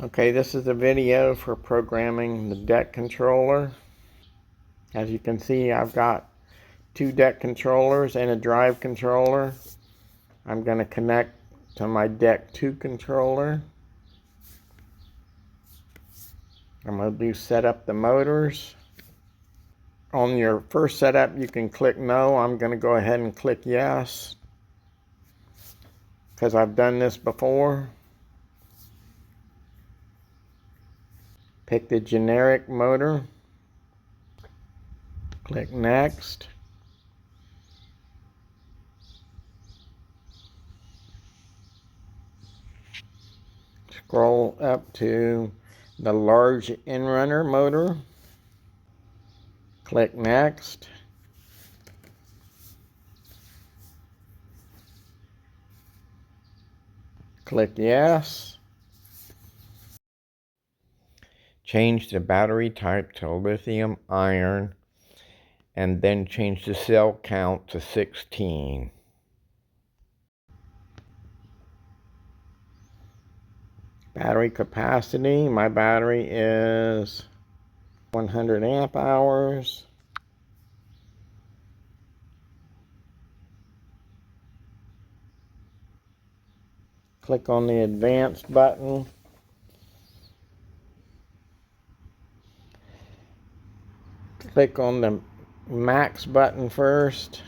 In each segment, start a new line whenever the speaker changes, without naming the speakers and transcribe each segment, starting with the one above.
Okay, this is a video for programming the deck controller. As you can see, I've got two deck controllers and a drive controller. I'm going to connect to my deck 2 controller. I'm going to do set up the motors. On your first setup, you can click no. I'm going to go ahead and click yes, because I've done this before. Pick the generic motor. Click next. Scroll up to the large in-runner motor. Click next. Click yes. Change the battery type to lithium iron, and then change the cell count to 16. Battery capacity, my battery is 100 amp hours. Click on the advanced button. Click on the max button first.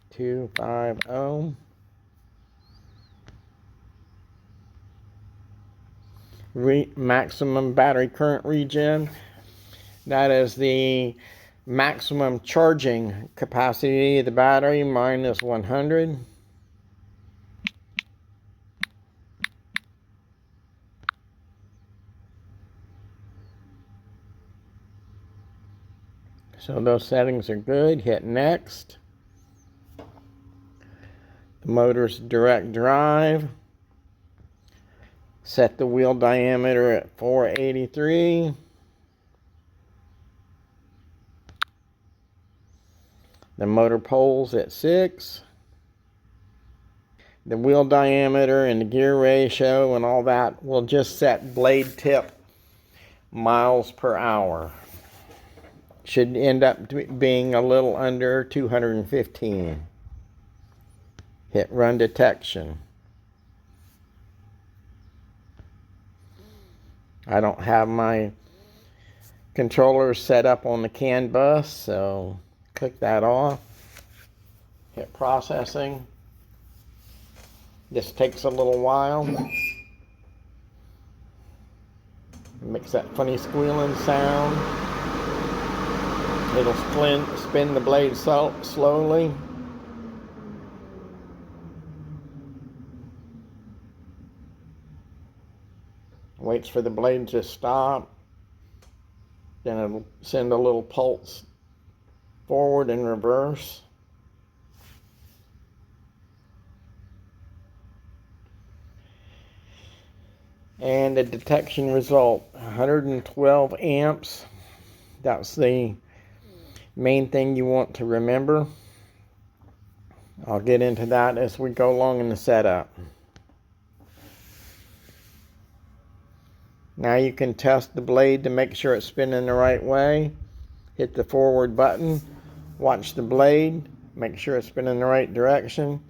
250. Maximum battery current regen. That is the maximum charging capacity of the battery minus 100. So those settings are good. Hit next. The motor's direct drive. Set the wheel diameter at 483. The motor poles at 6. The wheel diameter and the gear ratio and all that will just set blade tip miles per hour. Should end up being a little under 215. Hit run detection. I don't have my controller set up on the CAN bus, so click that off. Hit processing. This takes a little while. Makes that funny squealing sound. It'll spin the blade slowly. Waits for the blade to stop. Then it'll send a little pulse forward and reverse. And the detection result, 112 amps. That's the main thing you want to remember. I'll get into that as we go along in the setup. Now you can test the blade to make sure it's spinning the right way. Hit the forward button, watch the blade, make sure it's spinning the right direction.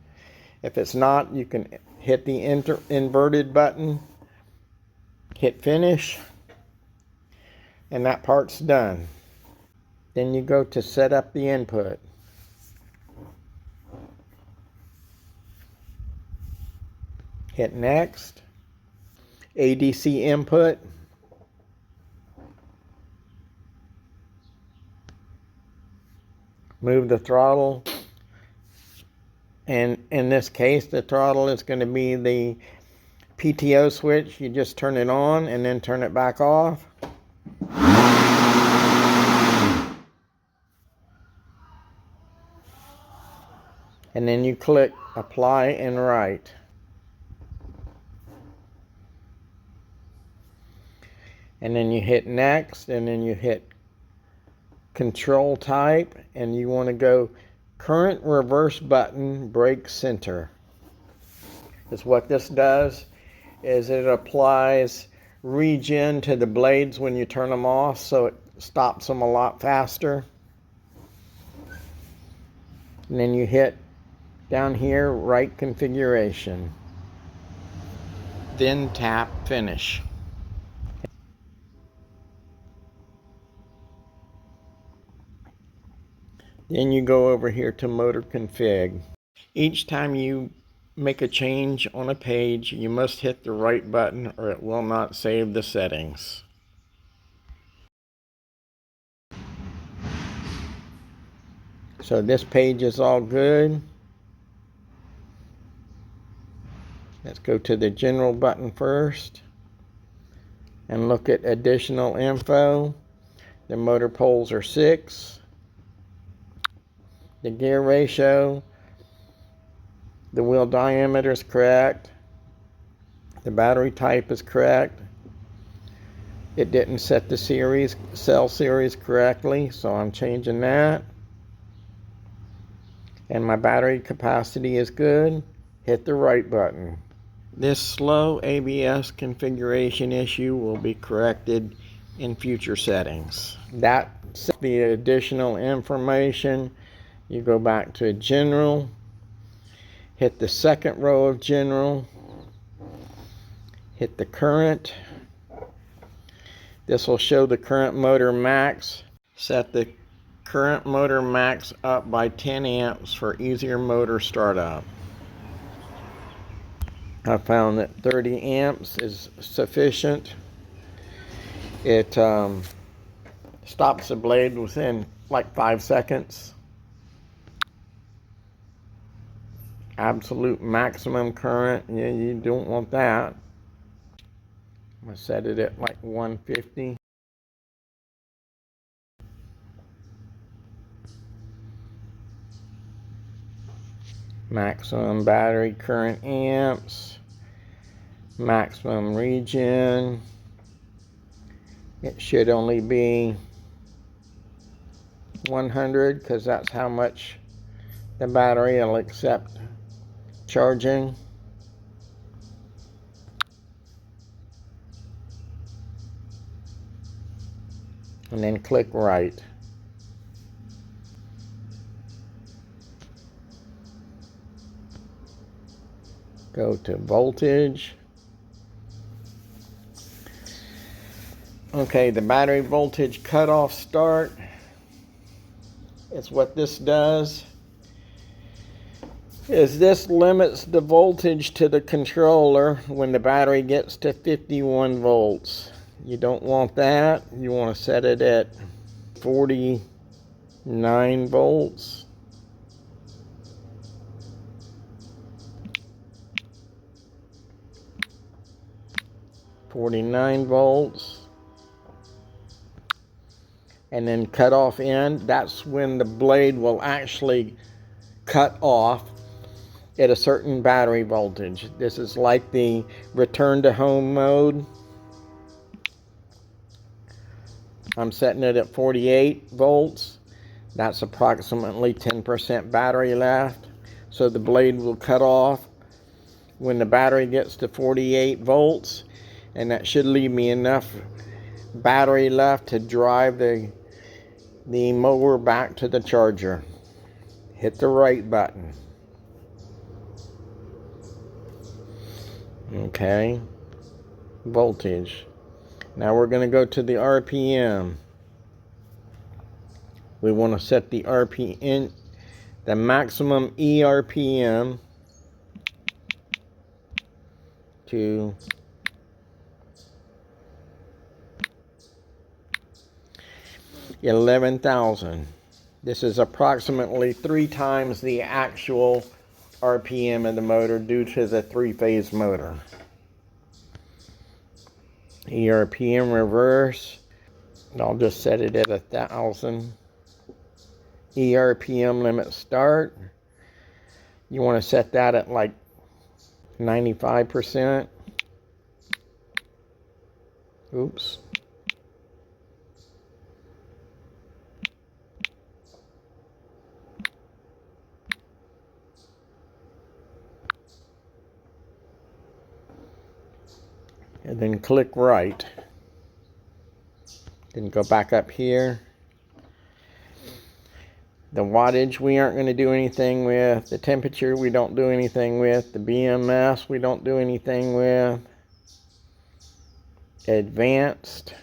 If it's not, you can hit the inverted button, hit finish, and that part's done. Then you go to set up the input. Hit next. ADC input. Move the throttle. And in this case, the throttle is going to be the PTO switch. You just turn it on and then turn it back off. And then you click apply and write. And then you hit next, and then you hit control type, and you want to go current reverse button brake center. Because what this does is it applies regen to the blades when you turn them off, so it stops them a lot faster. And then you hit down here, right configuration. Then tap finish. Then you go over here to motor config. Each time you make a change on a page, you must hit the right button or it will not save the settings. So this page is all good. Let's go to the general button first and look at additional info. The motor poles are 6. The gear ratio, the wheel diameter is correct. The battery type is correct. It didn't set the cell series correctly, so I'm changing that. And my battery capacity is good. Hit the right button. This slow ABS configuration issue will be corrected in future settings. That's the additional information. You go back to general, hit the second row of general, hit the current. This will show the current motor max. Set the current motor max up by 10 amps for easier motor startup. I found that 30 amps is sufficient. It stops the blade within like 5 seconds. Absolute maximum current, yeah, you don't want that. I'm going to set it at like 150. Maximum battery current amps. Maximum regen. It should only be 100 because that's how much the battery will accept charging. And then click right. Go to voltage. Okay, the battery voltage cutoff start is what this does. This limits the voltage to the controller when the battery gets to 51 volts. You don't want that. You want to set it at 49 volts. And then cut off end. That's when the blade will actually cut off at a certain battery voltage. This is like the return to home mode. I'm setting it at 48 volts. That's approximately 10% battery left. So the blade will cut off when the battery gets to 48 volts. And that should leave me enough battery left to drive the mower back to the charger. Hit the right button. Okay. Voltage. Now we're going to go to the RPM. We want to set the RPM, the maximum ERPM to 11,000. This is approximately 3 times the actual RPM of the motor due to the 3-phase motor. ERPM reverse. I'll just set it at 1,000. ERPM limit start. You want to set that at like 95%. Oops. and then click right. Then go back up here. The wattage we aren't going to do anything with. The temperature we don't do anything with. The BMS we don't do anything with. Advanced.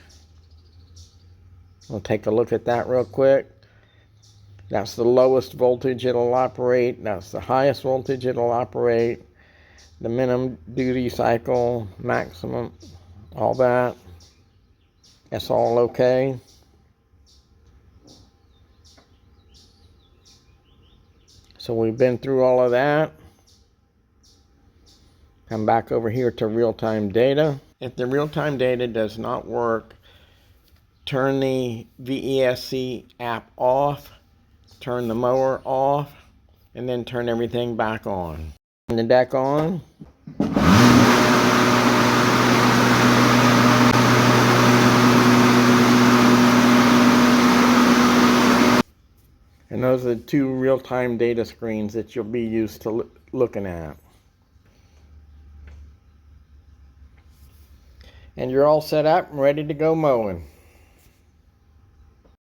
We'll take a look at that real quick. That's the lowest voltage it'll operate. That's the highest voltage it'll operate. The minimum duty cycle, maximum, all that. That's all okay. So we've been through all of that. Come back over here to real-time data. If the real-time data does not work, turn the VESC app off, turn the mower off, and then turn everything back on. Turn the deck on. And those are the two real-time data screens that you'll be used to looking at. And you're all set up and ready to go mowing.